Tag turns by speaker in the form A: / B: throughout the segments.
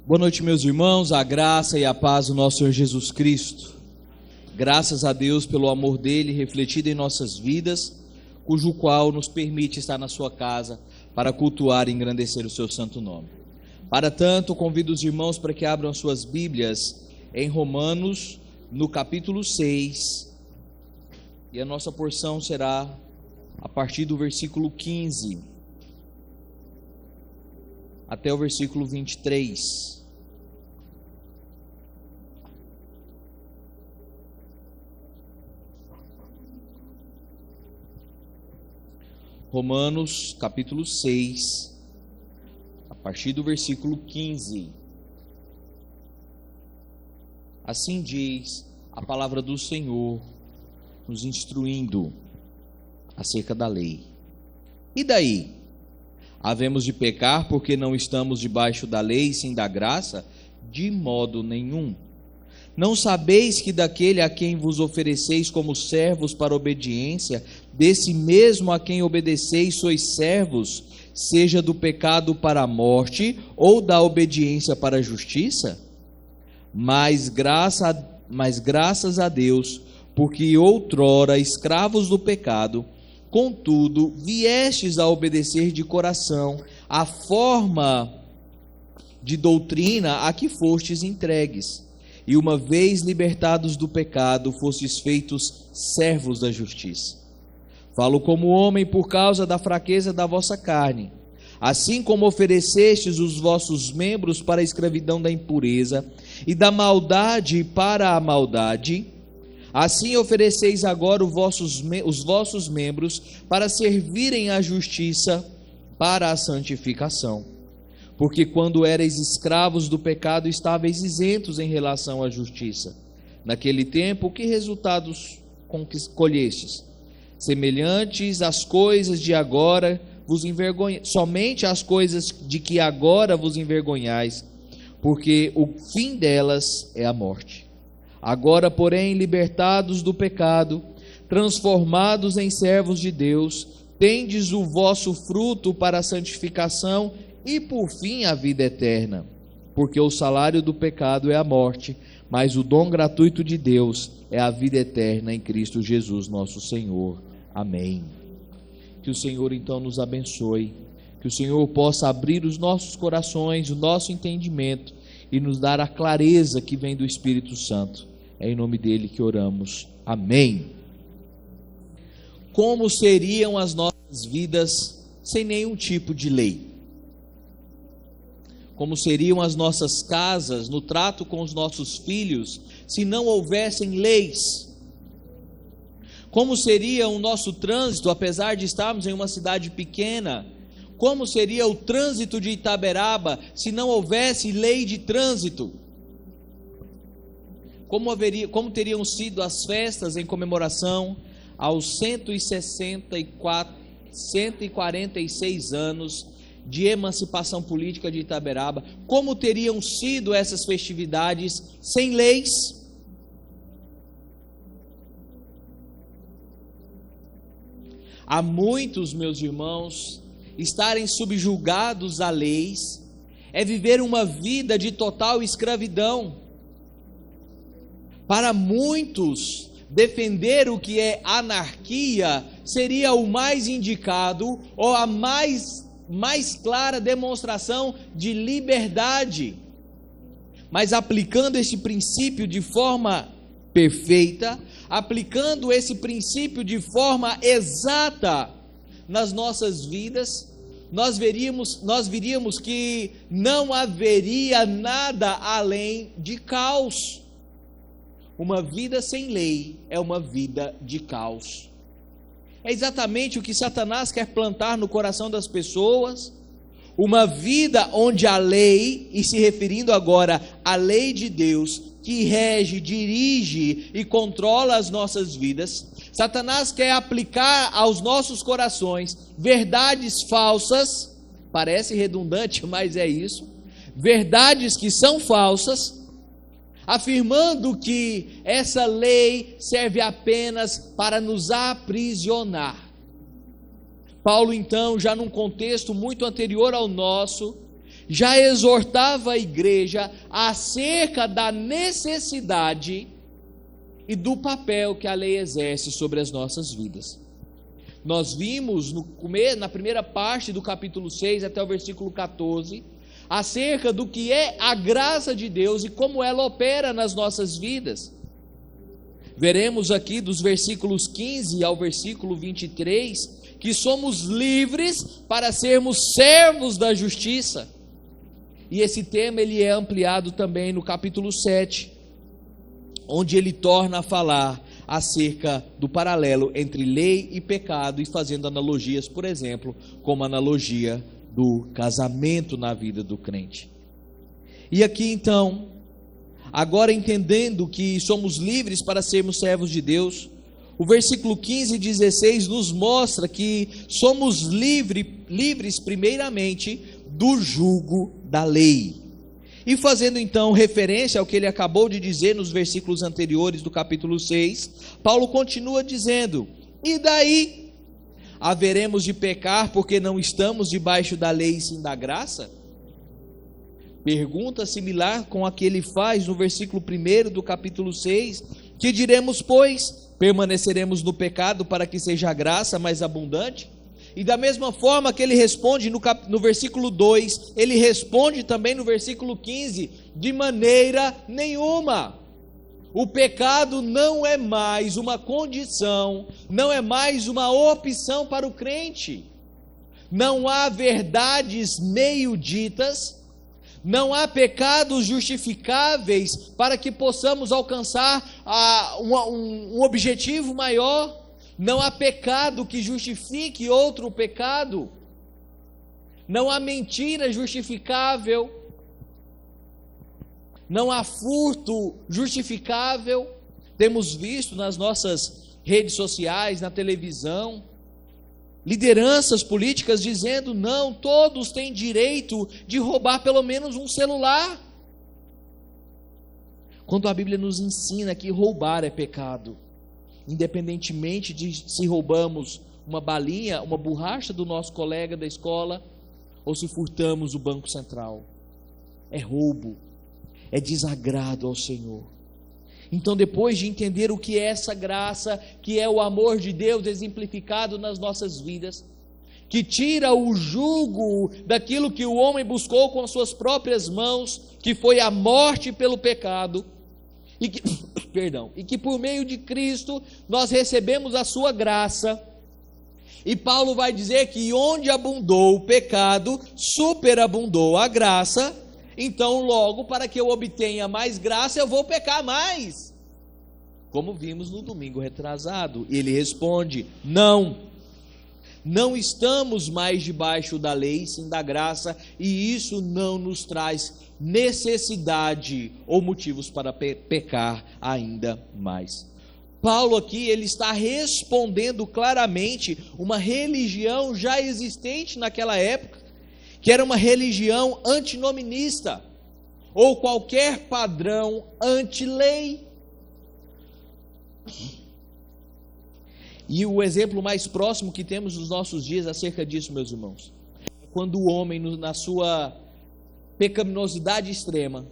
A: Boa noite, meus irmãos, a graça e a paz do nosso Senhor Jesus Cristo. Graças a Deus pelo amor dele refletido em nossas vidas, cujo qual nos permite estar na sua casa para cultuar e engrandecer o seu santo nome. Para tanto, convido os irmãos para que abram suas Bíblias em Romanos, no capítulo 6, e a nossa porção será a partir do versículo 15 até o versículo 23. Romanos, capítulo 6, a partir do versículo 15. Assim diz a palavra do Senhor, nos instruindo acerca da lei. E daí? Havemos de pecar porque não estamos debaixo da lei, sim da graça? De modo nenhum. Não sabeis que daquele a quem vos ofereceis como servos para obediência, desse mesmo a quem obedeceis sois servos, seja do pecado para a morte, ou da obediência para a justiça? Mas graças a Deus, porque outrora escravos do pecado, contudo, viestes a obedecer de coração a forma de doutrina a que fostes entregues, e uma vez libertados do pecado, fostes feitos servos da justiça. Falo como homem por causa da fraqueza da vossa carne. Assim como oferecestes os vossos membros para a escravidão da impureza, e da maldade para a maldade, assim ofereceis agora os vossos membros para servirem à justiça, para a santificação. Porque quando erais escravos do pecado, estáveis isentos em relação à justiça. Naquele tempo, que resultados colhestes? Semelhantes às coisas de agora vos envergonhais, somente às coisas de que agora vos envergonhais, porque o fim delas é a morte. Agora, porém, libertados do pecado, transformados em servos de Deus, tendes o vosso fruto para a santificação e por fim a vida eterna. Porque o salário do pecado é a morte, mas o dom gratuito de Deus é a vida eterna em Cristo Jesus nosso Senhor. Amém. Que o Senhor então nos abençoe, que o Senhor possa abrir os nossos corações, o nosso entendimento e nos dar a clareza que vem do Espírito Santo. É em nome dele que oramos. Amém. Como seriam as nossas vidas sem nenhum tipo de lei? Como seriam as nossas casas no trato com os nossos filhos se não houvessem leis? Como seria o nosso trânsito, apesar de estarmos em uma cidade pequena? Como seria o trânsito de Itaberaba se não houvesse lei de trânsito? Como teriam sido as festas em comemoração aos 146 anos de emancipação política de Itaberaba? Como teriam sido essas festividades sem leis? Há muitos, meus irmãos, estarem subjugados a leis é viver uma vida de total escravidão. Para muitos, defender o que é anarquia seria o mais indicado ou a mais clara demonstração de liberdade. Mas aplicando esse princípio de forma perfeita, aplicando esse princípio de forma exata nas nossas vidas, nós veríamos que não haveria nada além de caos. Uma vida sem lei é uma vida de caos. É exatamente o que Satanás quer plantar no coração das pessoas. Uma vida onde a lei, e se referindo agora à lei de Deus, que rege, dirige e controla as nossas vidas, Satanás quer aplicar aos nossos corações verdades falsas, parece redundante, mas é isso, verdades que são falsas, afirmando que essa lei serve apenas para nos aprisionar. Paulo, então, já num contexto muito anterior ao nosso, já exortava a igreja acerca da necessidade e do papel que a lei exerce sobre as nossas vidas. Nós vimos na primeira parte do capítulo 6 até o versículo 14, acerca do que é a graça de Deus e como ela opera nas nossas vidas. Veremos aqui dos versículos 15 ao versículo 23, que somos livres para sermos servos da justiça. E esse tema ele é ampliado também no capítulo 7, onde ele torna a falar acerca do paralelo entre lei e pecado, e fazendo analogias, por exemplo, como a analogia do casamento na vida do crente. E aqui então, agora entendendo que somos livres para sermos servos de Deus, o versículo 15 e 16 nos mostra que somos livres primeiramente do jugo da lei. E fazendo então referência ao que ele acabou de dizer nos versículos anteriores do capítulo 6, Paulo continua dizendo: e daí? Haveremos de pecar porque não estamos debaixo da lei e sim da graça? Pergunta similar com a que ele faz no versículo 1 do capítulo 6, que diremos, pois, permaneceremos no pecado para que seja a graça mais abundante? E da mesma forma que ele responde no versículo 2, ele responde também no versículo 15, de maneira nenhuma. O pecado não é mais uma condição, não é mais uma opção para o crente. Não há verdades meio ditas, não há pecados justificáveis para que possamos alcançar um objetivo maior. Não há pecado que justifique outro pecado. Não há mentira justificável. Não há furto justificável. Temos visto nas nossas redes sociais, na televisão, lideranças políticas dizendo: não, todos têm direito de roubar pelo menos um celular. Quando a Bíblia nos ensina que roubar é pecado, independentemente de se roubamos uma balinha, uma borracha do nosso colega da escola, ou se furtamos o banco central, é roubo, é desagrado ao Senhor. Então, depois de entender o que é essa graça, que é o amor de Deus exemplificado nas nossas vidas, que tira o jugo daquilo que o homem buscou com as suas próprias mãos, que foi a morte pelo pecado, e que por meio de Cristo nós recebemos a sua graça. E Paulo vai dizer que onde abundou o pecado, superabundou a graça. Então logo, para que eu obtenha mais graça, eu vou pecar mais, como vimos no domingo retrasado. E ele responde: não estamos mais debaixo da lei, sim da graça, e isso não nos traz necessidade ou motivos para pecar ainda mais. Paulo aqui, ele está respondendo claramente uma religião já existente naquela época, que era uma religião antinominista, ou qualquer padrão anti-lei. E o exemplo mais próximo que temos nos nossos dias acerca disso, meus irmãos, é quando o homem, na sua pecaminosidade extrema,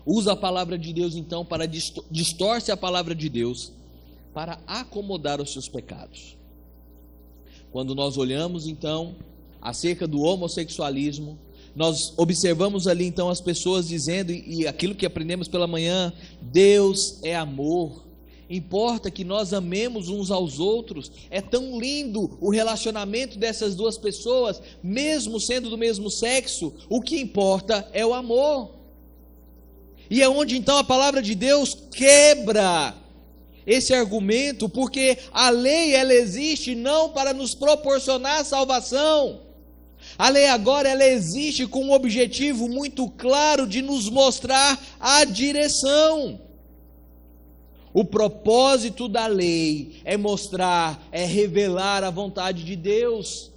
A: usa a palavra de Deus então para distorce a palavra de Deus para acomodar os seus pecados. Quando nós olhamos então acerca do homossexualismo, nós observamos ali então as pessoas dizendo, e aquilo que aprendemos pela manhã: Deus é amor, importa que nós amemos uns aos outros. É tão lindo o relacionamento dessas duas pessoas, mesmo sendo do mesmo sexo, o que importa é o amor. E é onde então a palavra de Deus quebra esse argumento, porque a lei, ela existe não para nos proporcionar salvação. A lei agora, ela existe com um objetivo muito claro de nos mostrar a direção. O propósito da lei é mostrar, é revelar a vontade de Deus.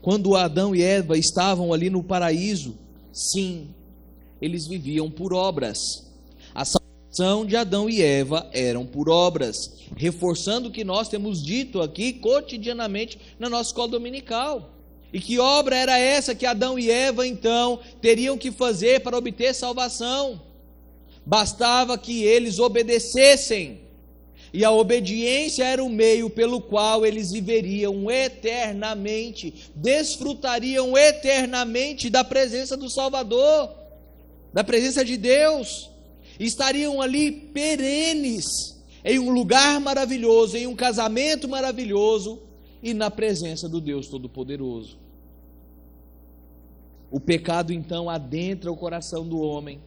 A: Quando Adão e Eva estavam ali no paraíso, sim, eles viviam por obras. A salvação salvação de Adão e Eva eram por obras, reforçando o que nós temos dito aqui cotidianamente na nossa escola dominical. E que obra era essa que Adão e Eva então teriam que fazer para obter salvação? Bastava que eles obedecessem, e a obediência era o meio pelo qual eles viveriam eternamente, desfrutariam eternamente da presença do Salvador, da presença de Deus, estariam ali perenes, em um lugar maravilhoso, em um casamento maravilhoso, e na presença do Deus Todo-Poderoso. O pecado então adentra o coração do homem,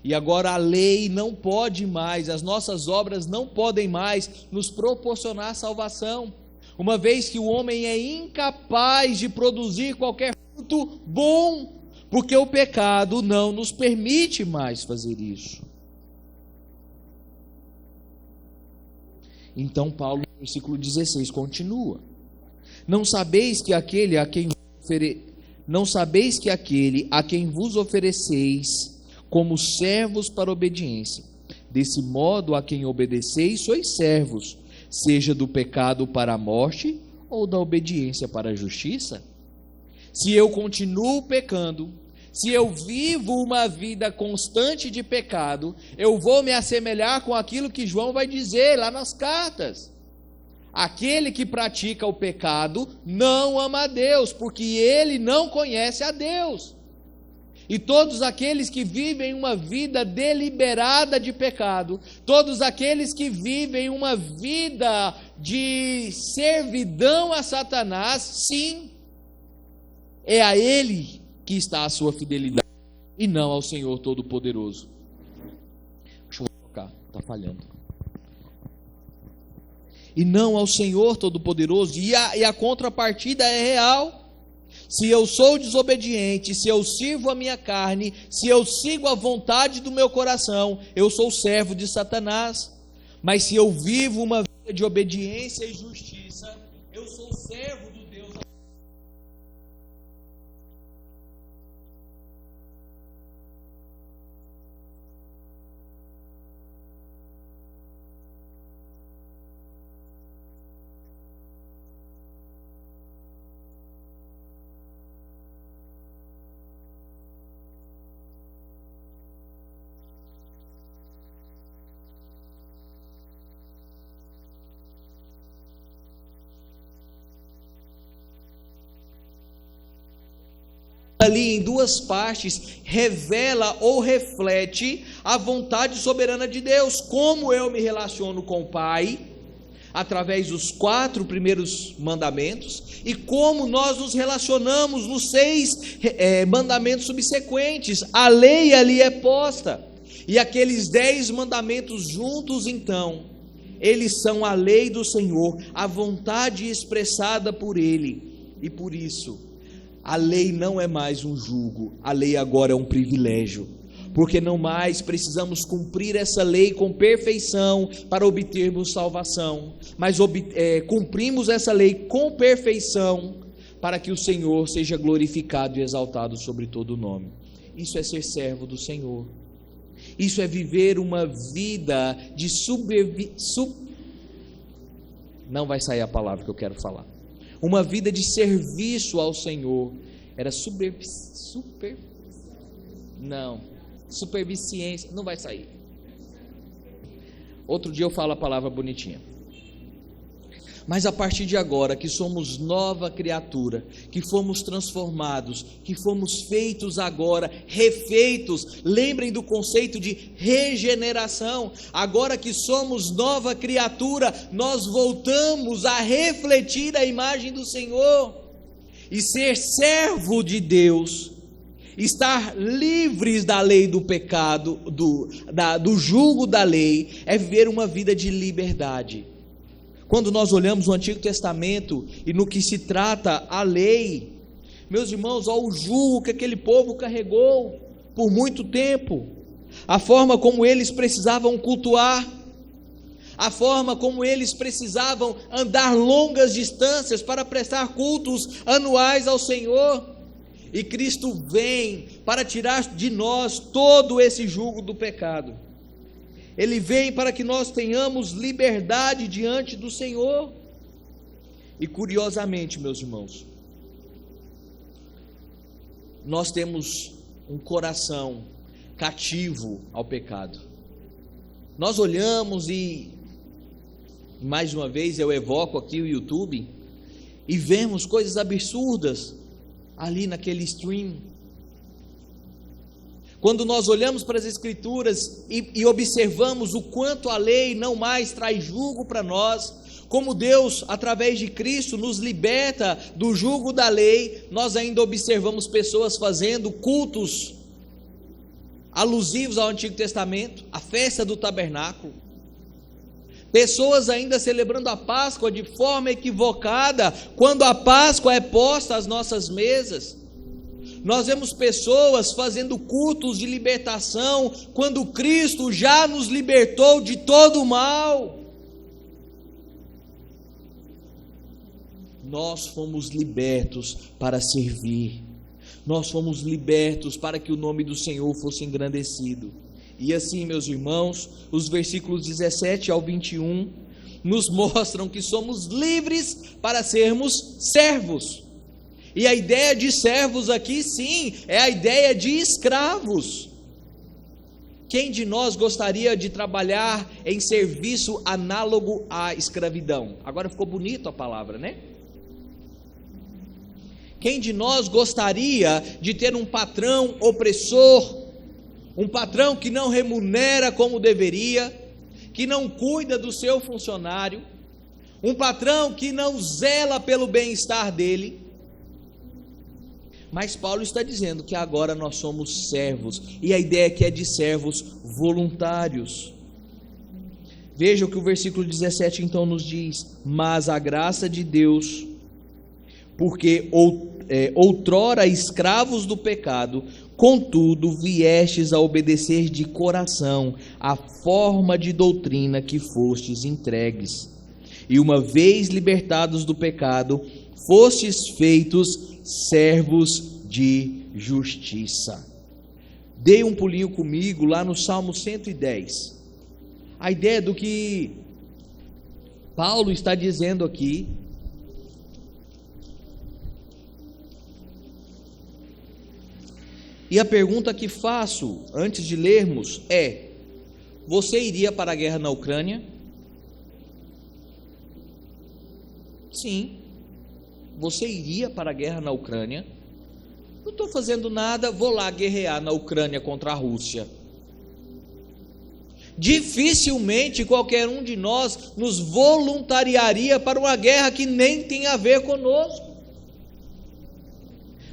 A: e agora a lei não pode mais, as nossas obras não podem mais nos proporcionar salvação, uma vez que o homem é incapaz de produzir qualquer fruto bom, porque o pecado não nos permite mais fazer isso. Então Paulo, no versículo 16, continua: Não sabeis que aquele a quem vos ofereceis como servos para obediência, desse modo a quem obedeceis sois servos, seja do pecado para a morte ou da obediência para a justiça? Se eu continuo pecando, se eu vivo uma vida constante de pecado, eu vou me assemelhar com aquilo que João vai dizer lá nas cartas: aquele que pratica o pecado não ama a Deus, porque ele não conhece a Deus. E todos aqueles que vivem uma vida deliberada de pecado, todos aqueles que vivem uma vida de servidão a Satanás, sim, é a ele que está a sua fidelidade, e não ao Senhor Todo-Poderoso. Deixa eu colocar, está falhando. E não ao Senhor Todo-Poderoso, e a contrapartida é real. Se eu sou desobediente, se eu sirvo a minha carne, se eu sigo a vontade do meu coração, eu sou servo de Satanás. Mas se eu vivo uma vida de obediência e justiça, eu sou servo do Deus. Ali em duas partes, revela ou reflete a vontade soberana de Deus. Como eu me relaciono com o Pai, através dos 4 primeiros mandamentos, e como nós nos relacionamos nos 6 mandamentos subsequentes. A lei ali é posta, e aqueles 10 mandamentos juntos, então, eles são a lei do Senhor, a vontade expressada por Ele, e por isso, a lei não é mais um jugo, a lei agora é um privilégio, porque não mais precisamos cumprir essa lei com perfeição para obtermos salvação, mas cumprimos essa lei com perfeição para que o Senhor seja glorificado e exaltado sobre todo o nome. Isso é ser servo do Senhor, isso é viver uma vida de não vai sair a palavra que eu quero falar. Uma vida de serviço ao Senhor. Era superviciência, não vai sair. Outro dia eu falo a palavra bonitinha. Mas a partir de agora, que somos nova criatura, que fomos transformados, que fomos feitos agora, refeitos, lembrem do conceito de regeneração. Agora que somos nova criatura, nós voltamos a refletir a imagem do Senhor. E ser servo de Deus, estar livres da lei do pecado, do jugo da lei, é viver uma vida de liberdade. Quando nós olhamos o Antigo Testamento e no que se trata a lei, meus irmãos, olha o jugo que aquele povo carregou por muito tempo, a forma como eles precisavam cultuar, a forma como eles precisavam andar longas distâncias para prestar cultos anuais ao Senhor, e Cristo vem para tirar de nós todo esse jugo do pecado. Ele vem para que nós tenhamos liberdade diante do Senhor. E curiosamente, meus irmãos, nós temos um coração cativo ao pecado. Nós olhamos e, mais uma vez, eu evoco aqui o YouTube, e vemos coisas absurdas ali naquele stream. Quando nós olhamos para as Escrituras e observamos o quanto a lei não mais traz jugo para nós, como Deus, através de Cristo, nos liberta do jugo da lei, nós ainda observamos pessoas fazendo cultos alusivos ao Antigo Testamento, a festa do tabernáculo, pessoas ainda celebrando a Páscoa de forma equivocada, quando a Páscoa é posta às nossas mesas. Nós vemos pessoas fazendo cultos de libertação, quando Cristo já nos libertou de todo o mal. Nós fomos libertos para servir, nós fomos libertos para que o nome do Senhor fosse engrandecido. E assim, meus irmãos, os versículos 17 ao 21 nos mostram que somos livres para sermos servos. E a ideia de servos aqui, sim, é a ideia de escravos. Quem de nós gostaria de trabalhar em serviço análogo à escravidão? Agora ficou bonito a palavra, né? Quem de nós gostaria de ter um patrão opressor, um patrão que não remunera como deveria, que não cuida do seu funcionário, um patrão que não zela pelo bem-estar dele? Mas Paulo está dizendo que agora nós somos servos, e a ideia aqui é de servos voluntários. Veja o que o versículo 17 então nos diz: mas a graça de Deus, porque outrora escravos do pecado, contudo viestes a obedecer de coração a forma de doutrina que fostes entregues, e uma vez libertados do pecado, fostes feitos servos de justiça. Dê um pulinho comigo lá no Salmo 110. A ideia do que Paulo está dizendo aqui. E a pergunta que faço antes de lermos é: você iria para a guerra na Ucrânia? Sim. Você iria para a guerra na Ucrânia? Não estou fazendo nada, vou lá guerrear na Ucrânia contra a Rússia. Dificilmente qualquer um de nós nos voluntariaria para uma guerra que nem tem a ver conosco.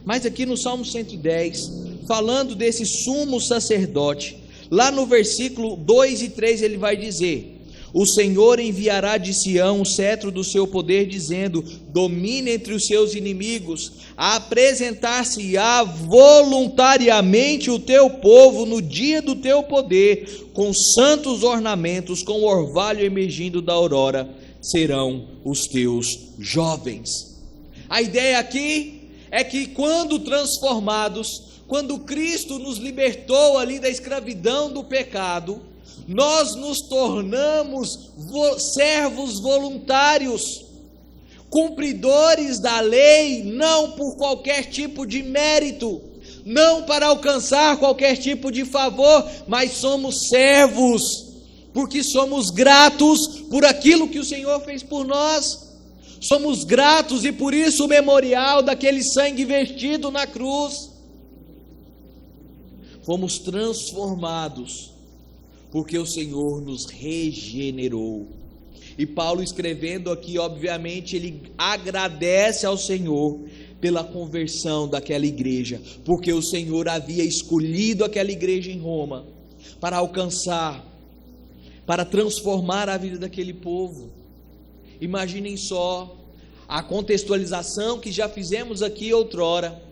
A: Mas aqui no Salmo 110, falando desse sumo sacerdote, lá no versículo 2 e 3 ele vai dizer: o Senhor enviará de Sião o cetro do seu poder, dizendo: domine entre os seus inimigos. Apresentar-se-á voluntariamente o teu povo no dia do teu poder, com santos ornamentos, com o orvalho emergindo da aurora, serão os teus jovens. A ideia aqui é que quando transformados, quando Cristo nos libertou ali da escravidão do pecado, nós nos tornamos servos voluntários, cumpridores da lei, não por qualquer tipo de mérito, não para alcançar qualquer tipo de favor, mas somos servos, porque somos gratos por aquilo que o Senhor fez por nós, somos gratos e por isso o memorial daquele sangue vertido na cruz. Fomos transformados, porque o Senhor nos regenerou. E Paulo, escrevendo aqui, obviamente, ele agradece ao Senhor pela conversão daquela igreja, porque o Senhor havia escolhido aquela igreja em Roma para alcançar, para transformar a vida daquele povo. Imaginem só a contextualização que já fizemos aqui outrora,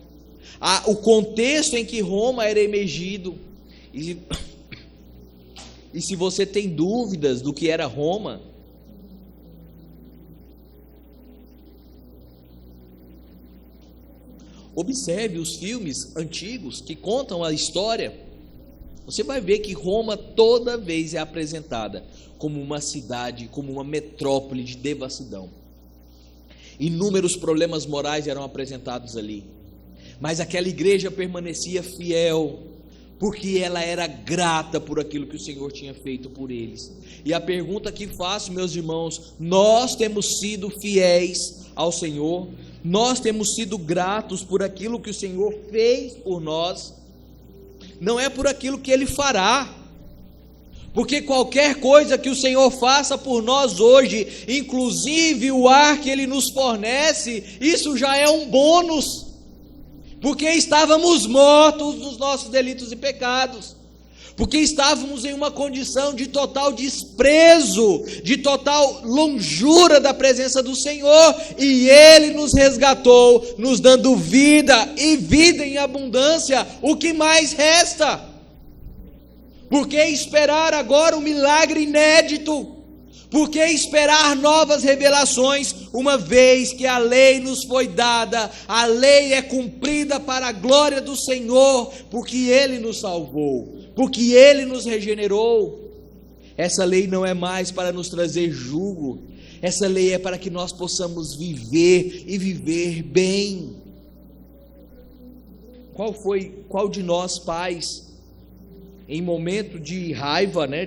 A: o contexto em que Roma era emergido. E se você tem dúvidas do que era Roma, observe os filmes antigos que contam a história você vai ver que Roma toda vez é apresentada como uma cidade, como uma metrópole de devassidão. Inúmeros problemas morais eram apresentados ali, mas aquela igreja permanecia fiel, porque ela era grata por aquilo que o Senhor tinha feito por eles. E a pergunta que faço, meus irmãos, nós temos sido fiéis ao Senhor? Nós temos sido gratos por aquilo que o Senhor fez por nós? Não é por aquilo que Ele fará, porque qualquer coisa que o Senhor faça por nós hoje, inclusive o ar que Ele nos fornece, isso já é um bônus, porque estávamos mortos nos nossos delitos e pecados, porque estávamos em uma condição de total desprezo, de total longura da presença do Senhor, e Ele nos resgatou, nos dando vida, e vida em abundância. O que mais resta? Por que esperar agora um milagre inédito? Por que esperar novas revelações, uma vez que a lei nos foi dada, a lei é cumprida para a glória do Senhor, porque Ele nos salvou, porque Ele nos regenerou. Essa lei não é mais para nos trazer jugo, essa lei é para que nós possamos viver e viver bem. Qual de nós pais, em momento de raiva, né,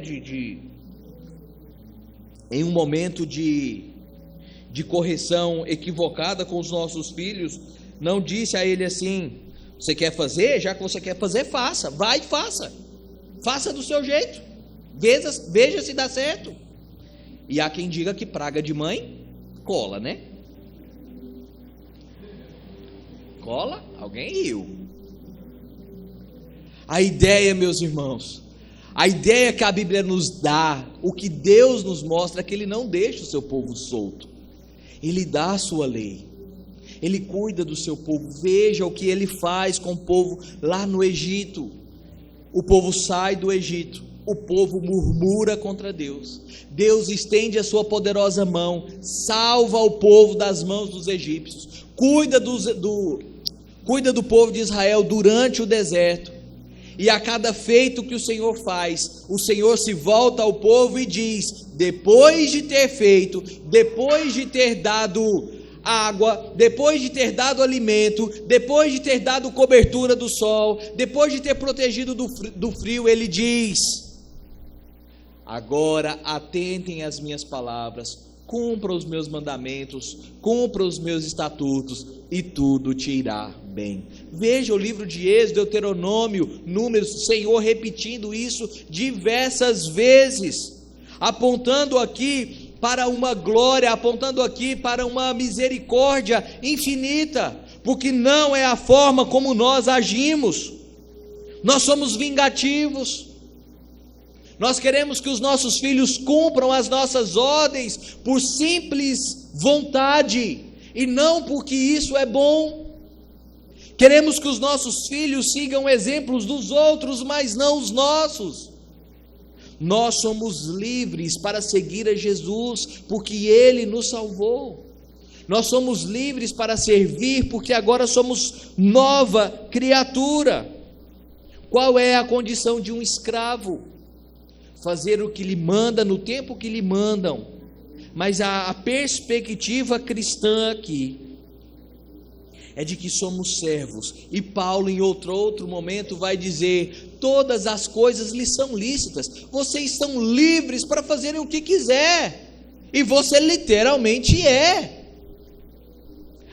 A: em um momento de correção equivocada com os nossos filhos, não disse a ele assim: você quer fazer? Já que você quer fazer, faça, vai e faça do seu jeito, veja se dá certo. E há quem diga que praga de mãe cola, né? Cola? Alguém riu. A ideia, meus irmãos, a ideia que a Bíblia nos dá, o que Deus nos mostra, é que Ele não deixa o seu povo solto, Ele dá a sua lei, Ele cuida do seu povo. Veja o que Ele faz com o povo lá no Egito. O povo sai do Egito, o povo murmura contra Deus, Deus estende a sua poderosa mão, salva o povo das mãos dos egípcios, cuida do povo de Israel durante o deserto. E a cada feito que o Senhor faz, o Senhor se volta ao povo e diz: depois de ter feito, depois de ter dado água, depois de ter dado alimento, depois de ter dado cobertura do sol, depois de ter protegido do frio, Ele diz: agora atentem às minhas palavras, cumpra os meus mandamentos, cumpra os meus estatutos, e tudo te irá bem. Veja o livro de Êxodo, Deuteronômio, Números, o Senhor repetindo isso diversas vezes, apontando aqui para uma glória, apontando aqui para uma misericórdia infinita, porque não é a forma como nós agimos. Nós somos vingativos, nós queremos que os nossos filhos cumpram as nossas ordens por simples vontade, e não porque isso é bom. Queremos que os nossos filhos sigam exemplos dos outros, mas não os nossos. Nós somos livres para seguir a Jesus, porque Ele nos salvou. Nós somos livres para servir, porque agora somos nova criatura. Qual é a condição de um escravo? Fazer o que lhe manda no tempo que lhe mandam. Mas a perspectiva cristã aqui é de que somos servos. E Paulo, em outro momento, vai dizer: todas as coisas lhes são lícitas, vocês são livres para fazerem o que quiser. E você literalmente é.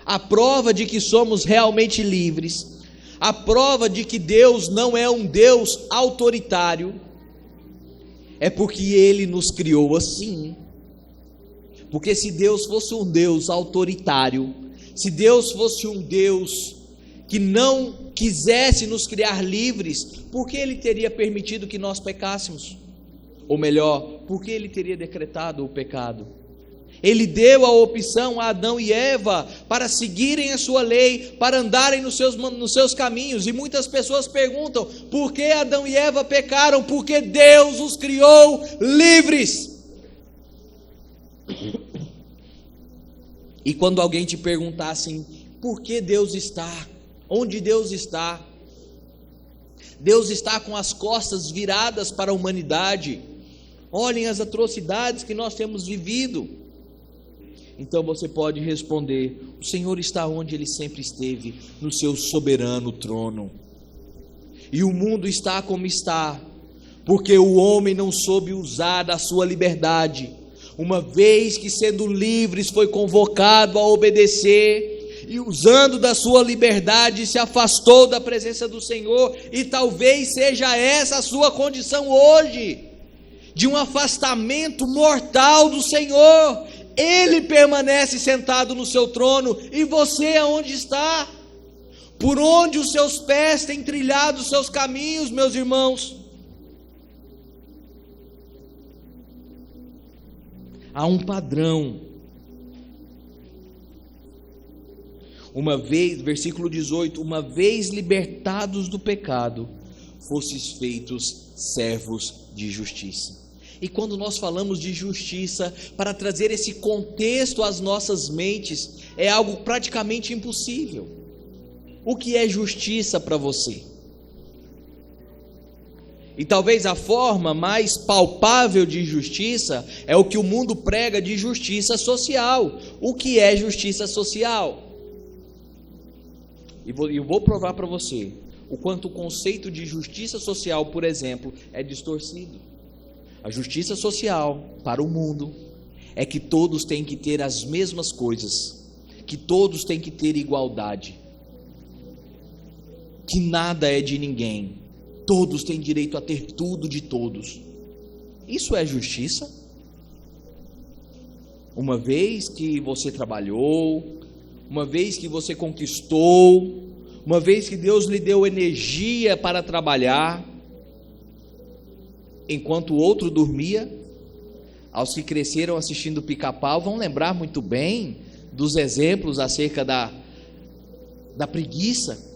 A: A prova de que somos realmente livres, a prova de que Deus não é um Deus autoritário, é porque Ele nos criou assim. Porque se Deus fosse um Deus autoritário, se Deus fosse um Deus que não quisesse nos criar livres, por que Ele teria permitido que nós pecássemos? Ou melhor, por que Ele teria decretado o pecado? Ele deu a opção a Adão e Eva para seguirem a sua lei, para andarem nos seus caminhos. E muitas pessoas perguntam: por que Adão e Eva pecaram? Porque Deus os criou livres. E quando alguém te perguntar assim: por que Deus está? Onde Deus está? Deus está com as costas viradas para a humanidade. Olhem as atrocidades que nós temos vivido. Então você pode responder: o Senhor está onde Ele sempre esteve, no seu soberano trono. E o mundo está como está, porque o homem não soube usar da sua liberdade, uma vez que, sendo livres, foi convocado a obedecer, e usando da sua liberdade se afastou da presença do Senhor. E talvez seja essa a sua condição hoje, de um afastamento mortal do Senhor. Ele permanece sentado no seu trono, e você aonde está? Por onde os seus pés têm trilhado os seus caminhos, meus irmãos? Há um padrão. Uma vez, versículo 18: uma vez libertados do pecado, fostes feitos servos de justiça. E quando nós falamos de justiça, para trazer esse contexto às nossas mentes, é algo praticamente impossível. O que é justiça para você? E talvez a forma mais palpável de justiça é o que o mundo prega de justiça social. O que é justiça social? E eu vou provar para você o quanto o conceito de justiça social, por exemplo, é distorcido. A justiça social para o mundo é que todos têm que ter as mesmas coisas, que todos têm que ter igualdade, que nada é de ninguém, todos têm direito a ter tudo de todos. Isso é justiça? Uma vez que você trabalhou, uma vez que você conquistou, uma vez que Deus lhe deu energia para trabalhar, enquanto o outro dormia, aos que cresceram assistindo Pica-Pau vão lembrar muito bem dos exemplos acerca da preguiça.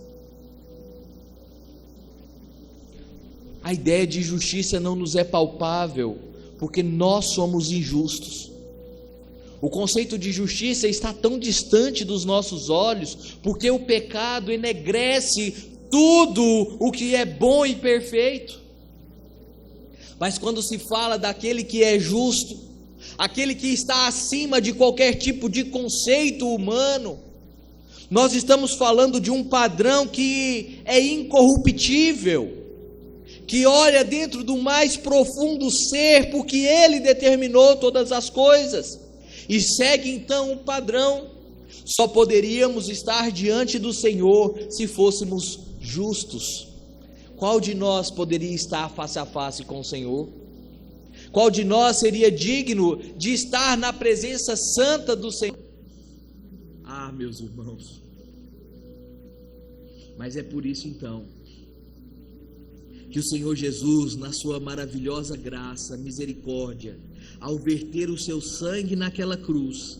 A: A ideia de justiça não nos é palpável, porque nós somos injustos. O conceito de justiça está tão distante dos nossos olhos, porque o pecado enegrece tudo o que é bom e perfeito. Mas quando se fala daquele que é justo, aquele que está acima de qualquer tipo de conceito humano, nós estamos falando de um padrão que é incorruptível, que olha dentro do mais profundo ser, porque Ele determinou todas as coisas, e segue então um padrão. Só poderíamos estar diante do Senhor se fôssemos justos. Qual de nós poderia estar face a face com o Senhor? Qual de nós seria digno de estar na presença santa do Senhor? Ah, meus irmãos, mas é por isso então que o Senhor Jesus, na sua maravilhosa graça, misericórdia, ao verter o seu sangue naquela cruz,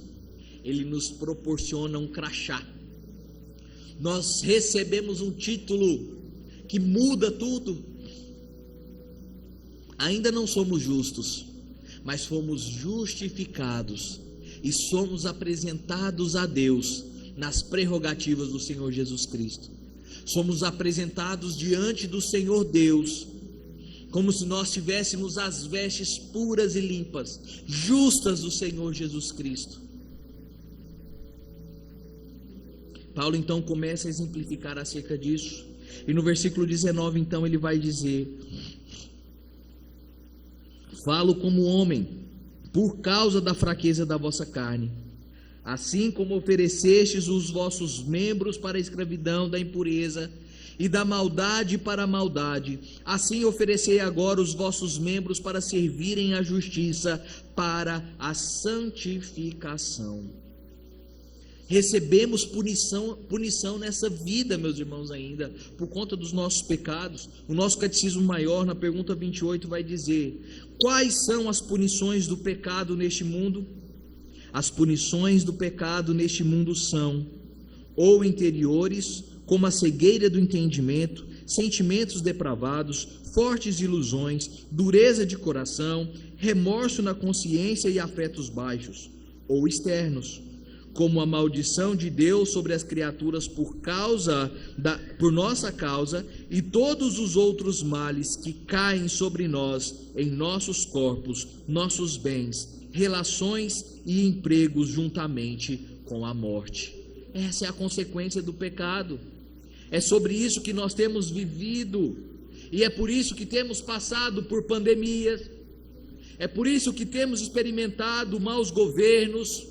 A: Ele nos proporciona um crachá. Nós recebemos um título que muda tudo. Ainda não somos justos, mas fomos justificados e somos apresentados a Deus nas prerrogativas do Senhor Jesus Cristo. Somos apresentados diante do Senhor Deus, como se nós tivéssemos as vestes puras e limpas, justas do Senhor Jesus Cristo. Paulo então começa a exemplificar acerca disso. E no versículo 19, então, ele vai dizer: falo como homem, por causa da fraqueza da vossa carne. Assim como oferecestes os vossos membros para a escravidão da impureza e da maldade para a maldade, assim oferecei agora os vossos membros para servirem à justiça, para a santificação. Recebemos punição nessa vida, meus irmãos, ainda, por conta dos nossos pecados. O nosso catecismo maior, na pergunta 28, vai dizer: quais são as punições do pecado neste mundo? As punições do pecado neste mundo são ou interiores, como a cegueira do entendimento, sentimentos depravados, fortes ilusões, dureza de coração, remorso na consciência e afetos baixos, ou externos,
B: como a maldição de Deus sobre as criaturas por nossa causa, e todos os outros males que caem sobre nós, em nossos corpos, nossos bens, relações e empregos juntamente com a morte. Essa é a consequência do pecado. É sobre isso que nós temos vivido, e é por isso que temos passado por pandemias, é por isso que temos experimentado maus governos,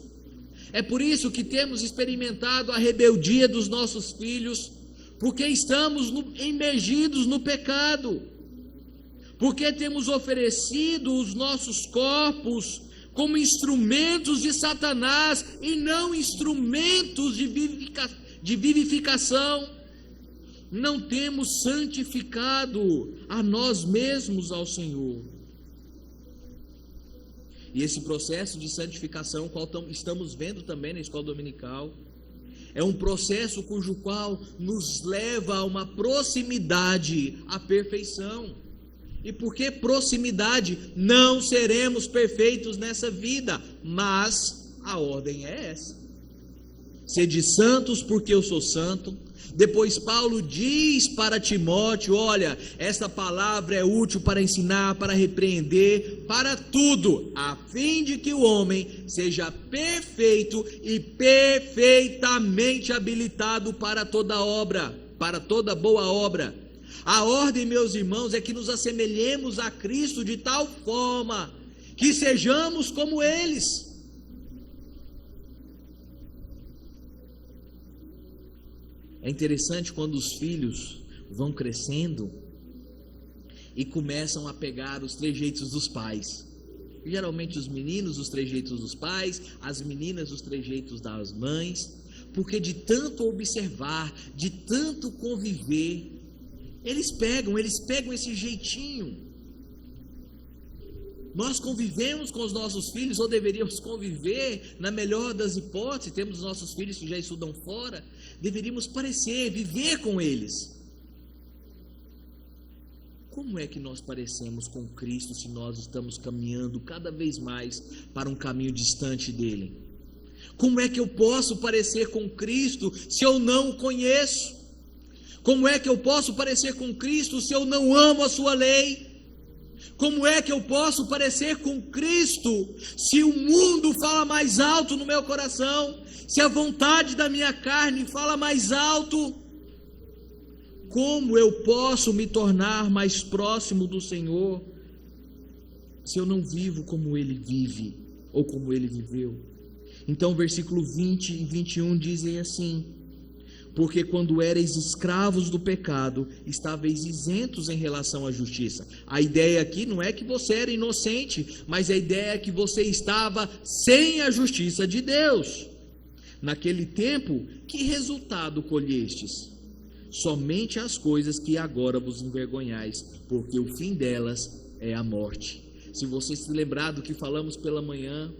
B: é por isso que temos experimentado a rebeldia dos nossos filhos, porque estamos imergidos no pecado, porque temos oferecido os nossos corpos como instrumentos de Satanás e não instrumentos de vivificação. Não temos santificado a nós mesmos ao Senhor. E esse processo de santificação, qual estamos vendo também na escola dominical, é um processo cujo qual nos leva a uma proximidade à perfeição. E por que proximidade? Não seremos perfeitos nessa vida, mas a ordem é essa: sede santos porque eu sou santo. Depois Paulo diz para Timóteo: olha, esta palavra é útil para ensinar, para repreender, para tudo, a fim de que o homem seja perfeito e perfeitamente habilitado para toda obra, para toda boa obra. A ordem, meus irmãos, é que nos assemelhemos a Cristo de tal forma que sejamos como eles. É interessante quando os filhos vão crescendo e começam a pegar os trejeitos dos pais. Geralmente os meninos, os trejeitos dos pais, as meninas, os trejeitos das mães, porque de tanto observar, de tanto conviver, eles pegam esse jeitinho. Nós convivemos com os nossos filhos, ou deveríamos conviver, na melhor das hipóteses, temos nossos filhos que já estudam fora, deveríamos viver com eles. Como é que nós parecemos com Cristo se nós estamos caminhando cada vez mais para um caminho distante dele? Como é que eu posso parecer com Cristo se eu não o conheço? Como é que eu posso parecer com Cristo se eu não amo a sua lei? Como é que eu posso parecer com Cristo se o mundo fala mais alto no meu coração? Se a vontade da minha carne fala mais alto? Como eu posso me tornar mais próximo do Senhor se eu não vivo como Ele vive ou como Ele viveu? Então versículo 20 e 21 dizem assim: porque quando éreis escravos do pecado, estáveis isentos em relação à justiça. A ideia aqui não é que você era inocente, mas a ideia é que você estava sem a justiça de Deus. Naquele tempo, que resultado colhestes? Somente as coisas que agora vos envergonhais, porque o fim delas é a morte. Se você se lembrar do que falamos pela manhã,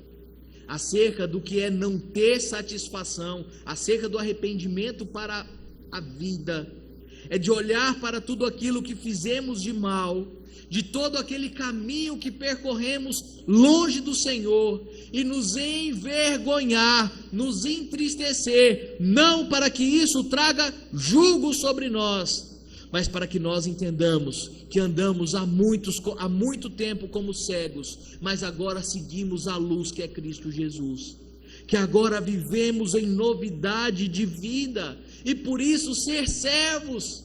B: acerca do que é não ter satisfação, acerca do arrependimento para a vida, é de olhar para tudo aquilo que fizemos de mal, de todo aquele caminho que percorremos longe do Senhor, e nos envergonhar, nos entristecer, não para que isso traga julgo sobre nós, mas para que nós entendamos que andamos há muito tempo como cegos, mas agora seguimos a luz que é Cristo Jesus, que agora vivemos em novidade de vida, e por isso ser servos.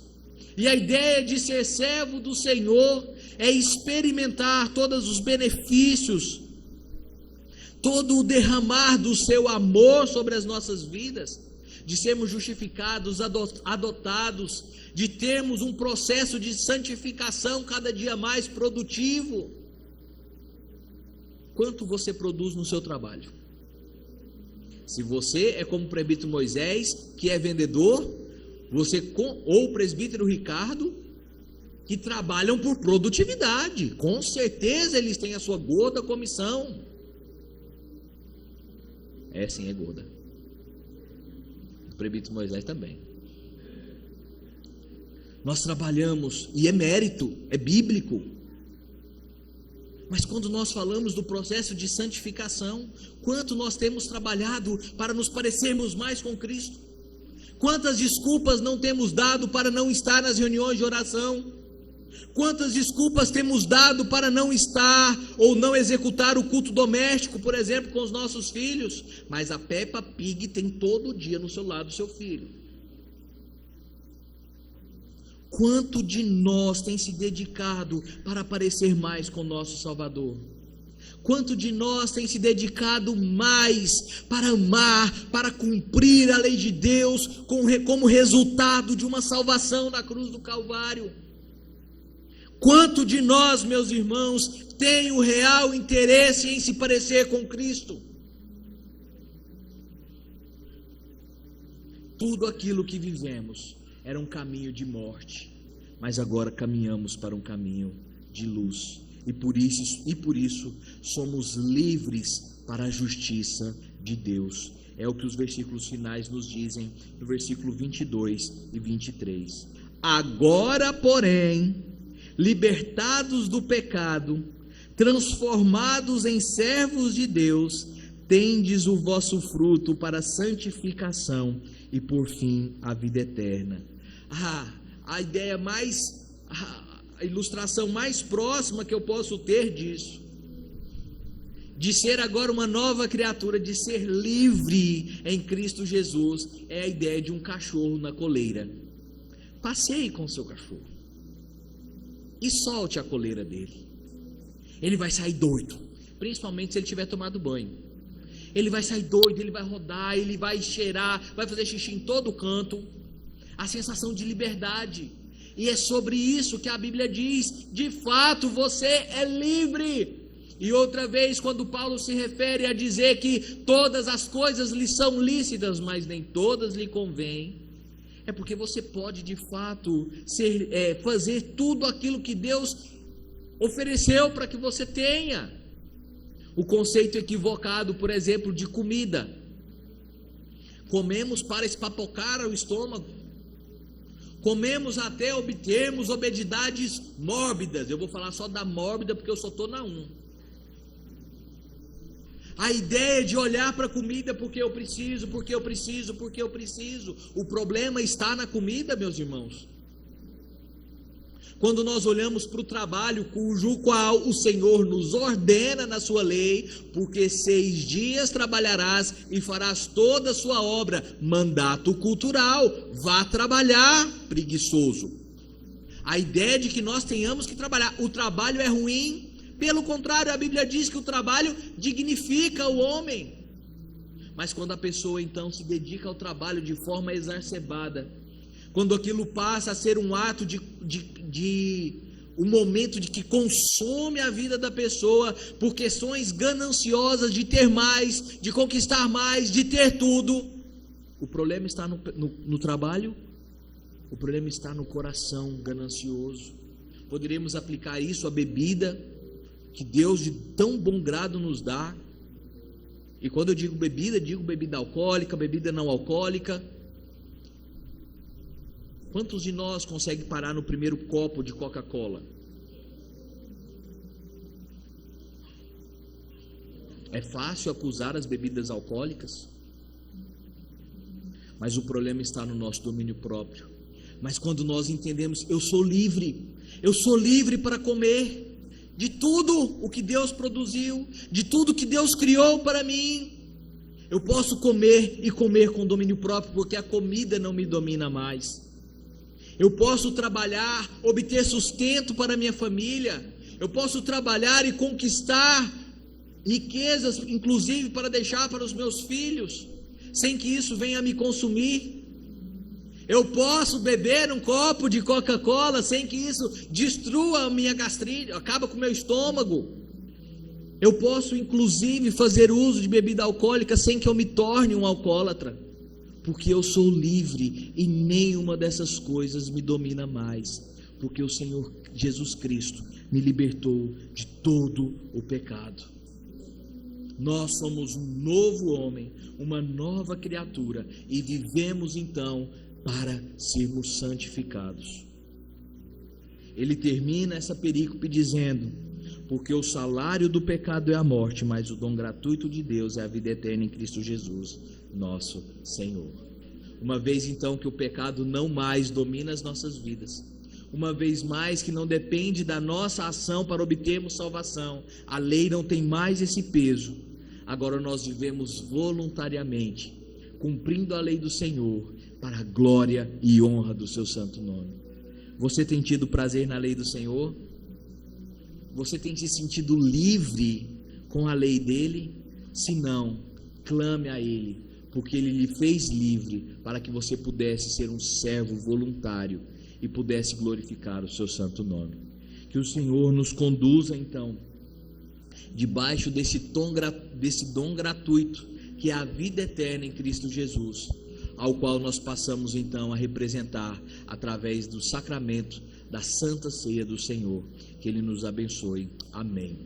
B: E a ideia de ser servo do Senhor é experimentar todos os benefícios, todo o derramar do seu amor sobre as nossas vidas, de sermos justificados, adotados, de termos um processo de santificação cada dia mais produtivo. Quanto você produz no seu trabalho? Se você é como o presbítero Moisés, que é vendedor, ou o presbítero Ricardo, que trabalham por produtividade, com certeza eles têm a sua gorda comissão. Sim, é gorda. O presbítero Moisés também. Nós trabalhamos, e é mérito, é bíblico. Mas quando nós falamos do processo de santificação, quanto nós temos trabalhado para nos parecermos mais com Cristo? Quantas desculpas não temos dado para não estar nas reuniões de oração? Quantas desculpas temos dado para não estar ou não executar o culto doméstico, por exemplo, com os nossos filhos? Mas a Peppa Pig tem todo dia no seu lado o seu filho. Quanto de nós tem se dedicado para parecer mais com o nosso Salvador? Quanto de nós tem se dedicado mais para amar, para cumprir a lei de Deus como resultado de uma salvação na cruz do Calvário? Quanto de nós, meus irmãos, tem o real interesse em se parecer com Cristo? Tudo aquilo que vivemos era um caminho de morte, mas agora caminhamos para um caminho de luz. E por isso somos livres para a justiça de Deus. É o que os versículos finais nos dizem, no versículo 22 e 23. Agora, porém, libertados do pecado, transformados em servos de Deus, tendes o vosso fruto para a santificação e por fim a vida eterna. A ideia a ilustração mais próxima que eu posso ter disso, de ser agora uma nova criatura, de ser livre em Cristo Jesus, é a ideia de um cachorro na coleira. Passeie com o seu cachorro e solte a coleira dele. Ele vai sair doido, principalmente se ele tiver tomado banho. Ele vai sair doido, ele vai rodar, ele vai cheirar, vai fazer xixi em todo canto. A sensação de liberdade. E é sobre isso que a Bíblia diz: de fato você é livre. E outra vez, quando Paulo se refere a dizer que todas as coisas lhe são lícitas, mas nem todas lhe convêm, é porque você pode de fato fazer tudo aquilo que Deus ofereceu para que você tenha. O conceito equivocado, por exemplo, de comida: comemos para espapocar o estômago, comemos até obtermos obesidades mórbidas. Eu vou falar só da mórbida porque eu só estou na 1. A ideia de olhar para a comida porque eu preciso. O problema está na comida, meus irmãos. Quando nós olhamos para o trabalho, cujo qual o Senhor nos ordena na sua lei, porque 6 dias trabalharás e farás toda a sua obra, mandato cultural, vá trabalhar, preguiçoso. A ideia de que nós tenhamos que trabalhar, o trabalho é ruim, pelo contrário, a Bíblia diz que o trabalho dignifica o homem. Mas quando a pessoa então se dedica ao trabalho de forma exacerbada, quando aquilo passa a ser um ato um momento de que consome a vida da pessoa por questões gananciosas de ter mais, de conquistar mais, de ter tudo, o problema está no trabalho, o problema está no coração ganancioso. Poderíamos aplicar isso à bebida, que Deus de tão bom grado nos dá. E quando eu digo bebida alcoólica, bebida não alcoólica. Quantos de nós conseguem parar no primeiro copo de Coca-Cola? É fácil acusar as bebidas alcoólicas, mas o problema está no nosso domínio próprio. Mas quando nós entendemos, eu sou livre para comer de tudo o que Deus produziu, de tudo que Deus criou para mim. Eu posso comer e comer com domínio próprio, porque a comida não me domina mais. Eu posso trabalhar, obter sustento para minha família. Eu posso trabalhar e conquistar riquezas, inclusive para deixar para os meus filhos, sem que isso venha me consumir. Eu posso beber um copo de Coca-Cola sem que isso destrua a minha gastrite, acaba com o meu estômago. Eu posso, inclusive, fazer uso de bebida alcoólica sem que eu me torne um alcoólatra, porque eu sou livre e nenhuma dessas coisas me domina mais, porque o Senhor Jesus Cristo me libertou de todo o pecado. Nós somos um novo homem, uma nova criatura, e vivemos então para sermos santificados. Ele termina essa perícope dizendo: Porque o salário do pecado é a morte, mas o dom gratuito de Deus é a vida eterna em Cristo Jesus, nosso Senhor. Uma vez então que o pecado não mais domina as nossas vidas, uma vez mais que não depende da nossa ação para obtermos salvação, a lei não tem mais esse peso. Agora nós vivemos voluntariamente, cumprindo a lei do Senhor, para a glória e honra do seu santo nome. Você tem tido prazer na lei do Senhor? Você tem se sentido livre com a lei dele? Se não, clame a ele, porque ele lhe fez livre para que você pudesse ser um servo voluntário e pudesse glorificar o seu santo nome. Que o Senhor nos conduza então, debaixo desse dom gratuito, que é a vida eterna em Cristo Jesus, ao qual nós passamos então a representar através do sacramento da Santa Ceia do Senhor. Que Ele nos abençoe. Amém.